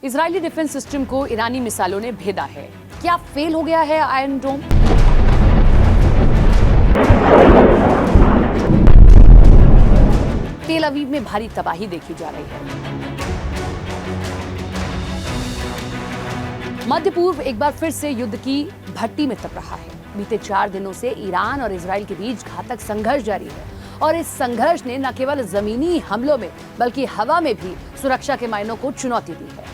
Israeli defence system को ईरानी मिसाइलों ने भेदा है। क्या फेल हो गया है आयरन डोम? तेल अवीव में भारी तबाही देखी जा रही है। मध्य पूर्व एक बार फिर से युद्ध की भट्टी में तप रहा है। बीते 4 दिनों से ईरान और इजराइल के बीच घातक संघर्ष जारी है और इस संघर्ष ने न केवल जमीनी हमलों में बल्कि हवा में भी सुरक्षा के मायनों को चुनौती दी है।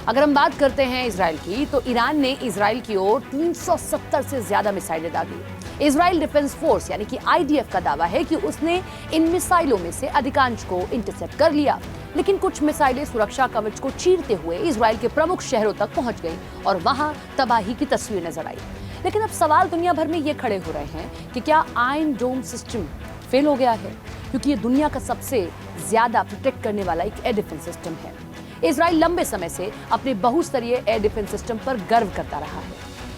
अगर हम बात करते हैं इजराइल की, तो ईरान ने इजराइल की ओर 370 से ज्यादा मिसाइलें दागी। इजराइल डिफेंस फोर्स यानी कि आईडीएफ का दावा है कि उसने इन मिसाइलों में से अधिकांश को इंटरसेप्ट कर लिया, लेकिन कुछ मिसाइलें सुरक्षा कवच को चीरते हुए इजराइल के प्रमुख शहरों तक पहुंच गई और वहां तबाही की तस्वीर नजर आई। लेकिन अब सवाल दुनिया भर में ये खड़े हो रहे हैं कि क्या आयरन डोम सिस्टम फेल हो गया है, क्योंकि ये दुनिया का सबसे ज्यादा प्रोटेक्ट करने वाला एक एयर डिफेंस सिस्टम है। इजराइल लंबे समय से अपने बहुस्तरीय एयर डिफेंस सिस्टम पर गर्व करता रहा है।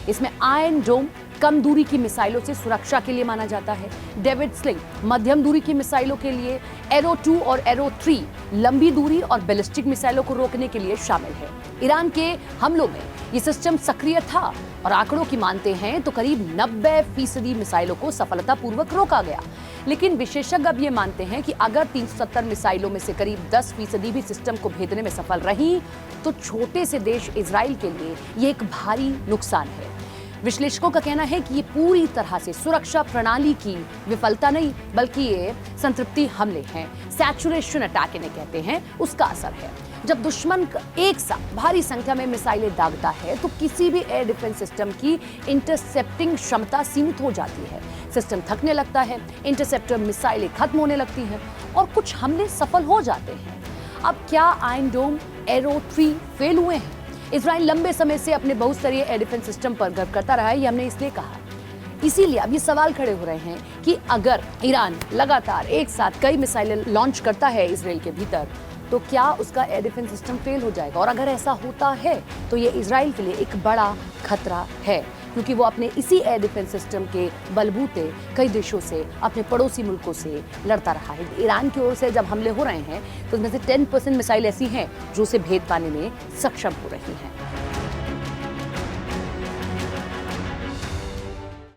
इसमें आयरन डोम कम दूरी की मिसाइलों से सुरक्षा के लिए माना जाता है। डेविड स्लिंग मध्यम दूरी की मिसाइलों के लिए, एरो 2 और एरो 3 लंबी दूरी और बैलिस्टिक मिसाइलों को रोकने के लिए शामिल है। ईरान के हमलों में ये सिस्टम सक्रिय था और आंकड़ों की मानते हैं तो करीब 90% मिसाइलों को सफलतापूर्वक रोका गया। लेकिन विशेषज्ञ अब ये मानते हैं कि अगर 370 मिसाइलों में से करीब 10% भी सिस्टम को भेदने में सफल रही तो छोटे से देश इजराइल के लिए ये एक भारी नुकसान है। विश्लेषकों का कहना है कि ये पूरी तरह से सुरक्षा प्रणाली की विफलता नहीं, बल्कि ये संतृप्ति हमले हैं, सैचुरेशन अटैक इन्हें कहते हैं, उसका असर है। जब दुश्मन एक साथ भारी संख्या में मिसाइलें दागता है तो किसी भी एयर डिफेंस सिस्टम की इंटरसेप्टिंग क्षमता सीमित हो जाती है। सिस्टम थकने लगता है, इंटरसेप्टर मिसाइलें खत्म होने लगती हैं और कुछ हमले सफल हो जाते हैं। अब क्या आयरन डोम एरो 3 फेल हुए हैं? इजराइल लंबे समय से अपने बहुस्तरीय एयर डिफेंस सिस्टम पर गर्व करता रहा है, ये हमने इसलिए कहा। इसीलिए अब ये सवाल खड़े हो रहे हैं कि अगर ईरान लगातार एक साथ कई मिसाइलें लॉन्च करता है इजराइल के भीतर, तो क्या उसका एयर डिफेंस सिस्टम फेल हो जाएगा? और अगर ऐसा होता है तो ये इजराइल के लिए एक बड़ा खतरा है, क्योंकि वो अपने इसी एयर डिफेंस सिस्टम के बलबूते कई देशों से, अपने पड़ोसी मुल्कों से लड़ता रहा है। ईरान की ओर से जब हमले हो रहे हैं तो उसमें से 10% मिसाइल ऐसी हैं जो उसे भेद पाने में सक्षम हो रही हैं।